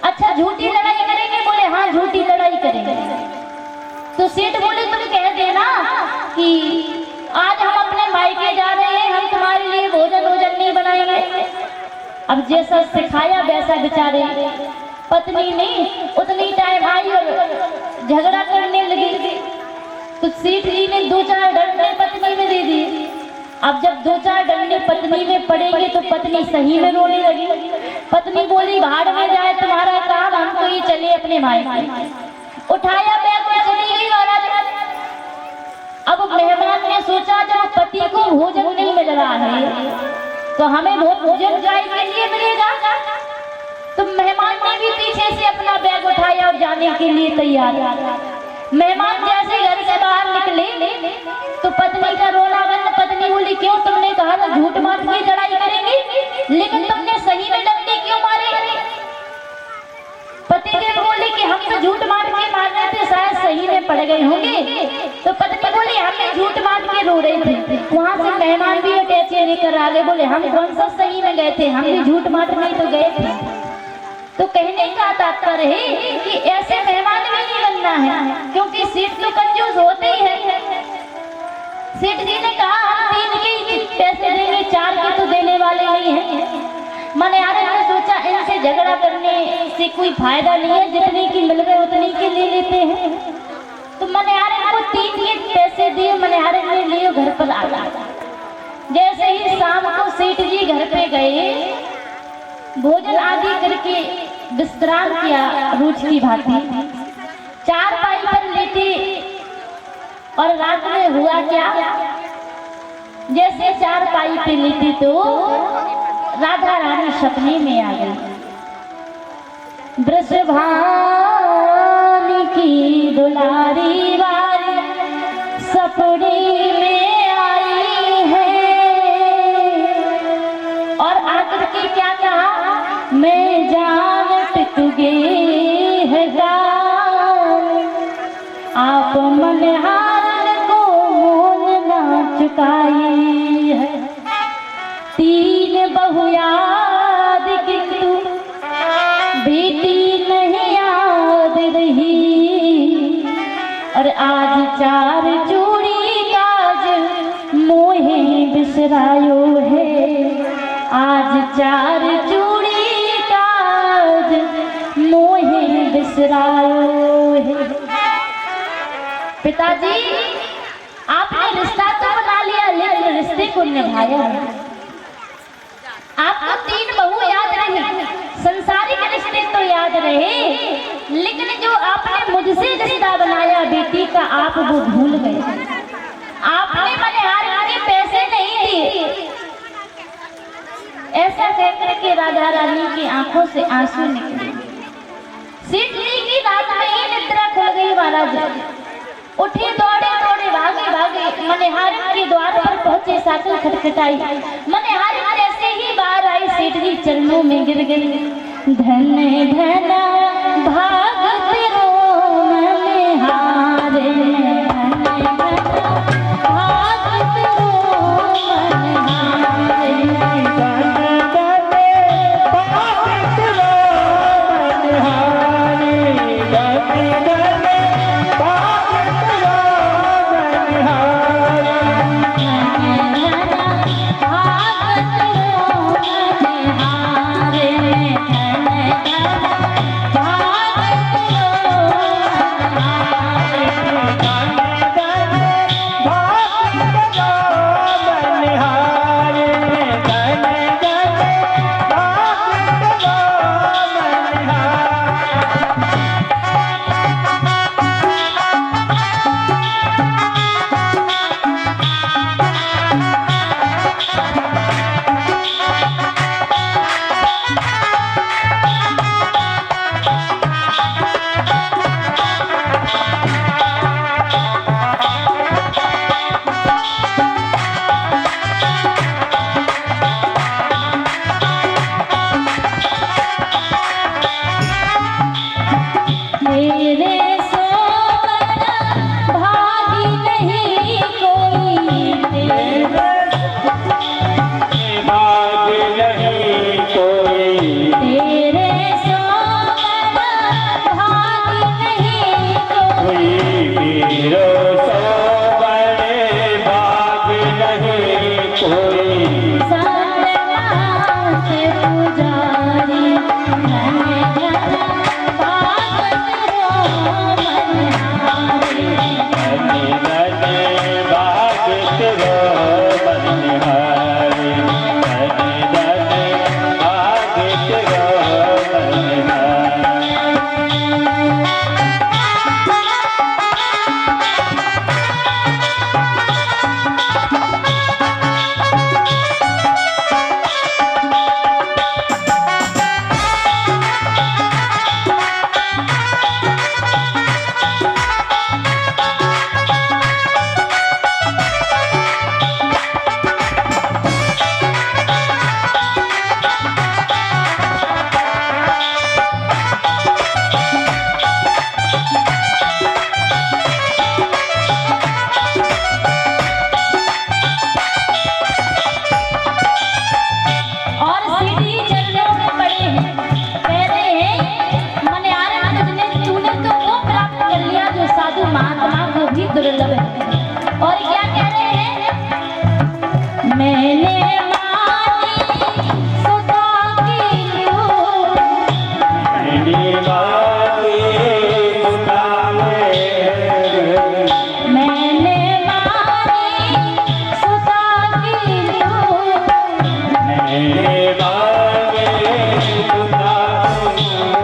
अच्छा झूठी लड़ाई करेंगे? बोले हाँ झूठी लड़ाई करेंगे। तो सेठ बोले तुम कह देना कि आज हम अपने मायके जा रहे हैं, हम तुम्हारे लिए भोजन वोजन नहीं बनाएंगे। अब जैसा सिखाया वैसा बेचारे पत्नी नहीं उतनी टाइम आई और झगड़ा करने लगी। तो सेठ जी ने 2-4 डंडे पत्नी में दे दिए। अब जब 2-4 डंडे पत्नी में पड़ेंगे तो पत्नी सही में रोने लगी। पत्नी बोली भाड़ में जाए तुम्हारा काम, हम तो ये चले अपने मायके। उठाया बैग में चली गई महाराज। अब मेहमान ने सोचा जब पति को भोजन नहीं मिल रहा है तो हमें भोजन गाय के लिए मिलेगा। तो मेहमान ने भी पीछे से अपना बैग उठाया और जाने के लिए तैयार। मेहमान जैसे घर से बाहर निकले तो पत्नी का रोना बंद। पत्नी बोली क्यों? तुमने कहा था झूठ मार के लड़ाई करेंगे, लेकिन तुमने सही में डंडे क्यों मारे? पति देव बोले कि हम तो झूठ मार के मार रहे थे, शायद सही में पड़ गए होंगे। तो पत्नी बोली हमने झूठ मार के रो रहे थे। वहां से मेहमान भी अटैचे लेकर आ गए। बोले हम कौन सा सही में गए थे, हम भी झूठ मारने तो गए थे। तो कहने का तात्पर्य है कि ऐसे मेहमान भी नहीं बनना है, क्योंकि सेठ तो कंजूस होते ही है। सेठ जी ने कहा हम 3 के पैसे देंगे, 4 के तो देने वाले नहीं है। मनिहारे ने सोचा इनसे झगड़ा करने से कोई फायदा नहीं है, जितने की मिल गए उतने के ले लेते हैं। तो मनिहारे को 3 के पैसे दिए। मनिहारे ने लिए घर पर आ गया। जैसे ही शाम को सेठ जी घर पे गए, भोजन आदि करके विश्राम किया रोज की भांति, 4 पाई पर लेटे। और रात में हुआ क्या, जैसे 4 पाई पे लेटे तो राधा रानी सपने में आ गई। वृषभानी की दुलारी वाली सपने में आई है। और आकर के क्या कहा, मैं जानत तुगे है जान, आप मनहारन को मोल ना चुकाई है। 3 बहु याद किंतु बेटी नहीं याद रही। और आज 4 चूड़ी काज मोहे बिसरायो है। आज 4 चूड़ी काज मोहे बिसरायो है। पिताजी आपने रिश्ता तो बना लिया, लेकिन रिश्ते को निभाया नहीं। आपको 3 बहू याद रही, संसारिक रिश्ते तो याद रहे, लेकिन जो आपने मुझसे रिश्ता बनाया बेटी का, आप वो भूल गए। आपने मनिहार के पैसे नहीं दिए। ऐसा कहकर के राधा रानी की आंखों से आंसू निकले। सेठ जी की रात में ही निद्रा खुल गई। महाराज उठे, दौड़े दौड़े भागे भागे मनिहार के द्वार पर पहुंचे। साकल खटखटाई। मनिहार जैसे ही बाहर आई, सेठ जी चरणों में गिर गई। धन धन भाग तेरो मनिहारे, धन धन भाग तेरो मनिहारे। भाग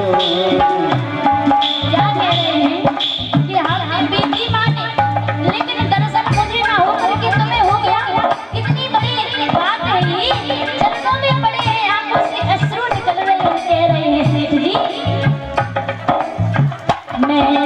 क्या कह रहे हैं कि हमने बेटी माने, लेकिन दरअसल मुझे ना हो करके तुम्हें हो गया। इतनी बड़ी बात है ये, चरणों में पड़े हैं, आंखों से अश्रु निकल रहे हैं। कह रहे हैं सेठ जी, मैंने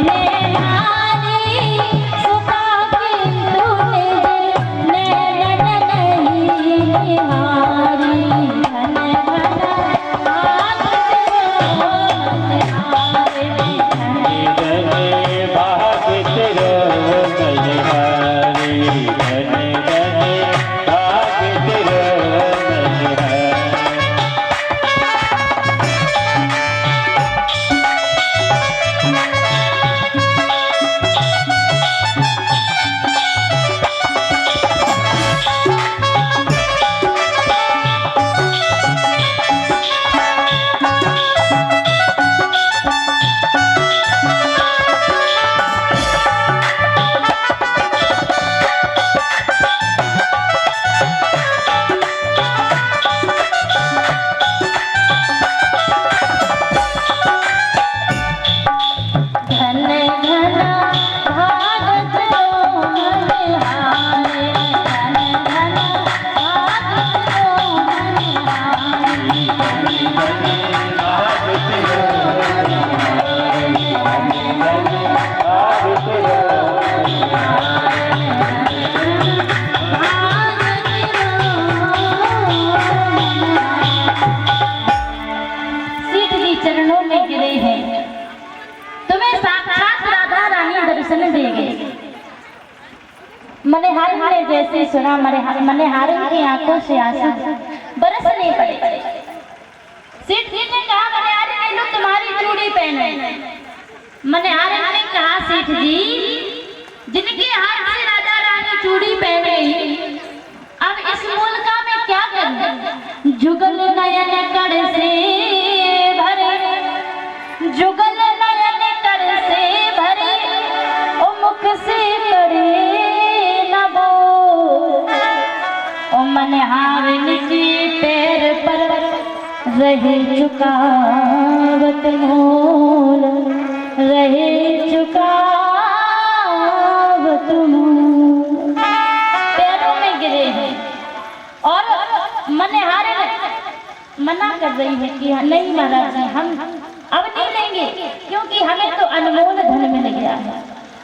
चरणों में गिरे हैं, तुम्हें साक्षात राधा रानी दर्शन देंगे। मनहार ने जैसे सुना, मनहार की आंखों से आंसू बरसने पड़े। सेठ जी ने कहा, मनहार ने लो तुम्हारी चूड़ी पहने। मनहार ने कहा, सेठ जी जिनके हाथ से राधा रानी चूड़ी पहन गई, अब इस मूलका में क्या करूं? जुगल नयन कर से जुगल नयन कर से भरे, ओ मुख से करे न बोल। ओ मनहार के पैर पर रहे चुकावत मोल, रहे चुकावत मोल। पैरों में गिरे हैं और मनहार मना कर रही है कि नहीं महाराज जी, हम अब नहीं लेंगे, क्योंकि हमें तो अनमोल धन मिल गया है।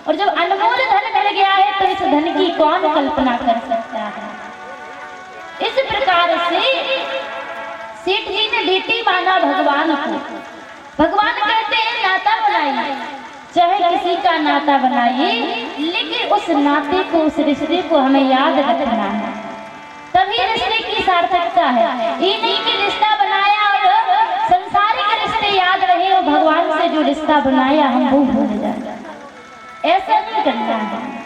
और जब अनमोल धन मिल गया है तो इस धन की कौन कल्पना कर सकता है। इस प्रकार से सेठ जी ने बेटी माना भगवान को। भगवान कहते हैं नाता बनाइए, चाहे किसी का नाता बनाइए, लेकिन उस नाते को, उस रिश्ते को हमें याद रखना है, तभी रिश्ते की सार्थकता है। ये नहीं कि रिश्ता बनाया और संसारिक रिश्ते याद रहे और भगवान से जो रिश्ता बनाया हम वो भूल जाए, ऐसा नहीं करना है।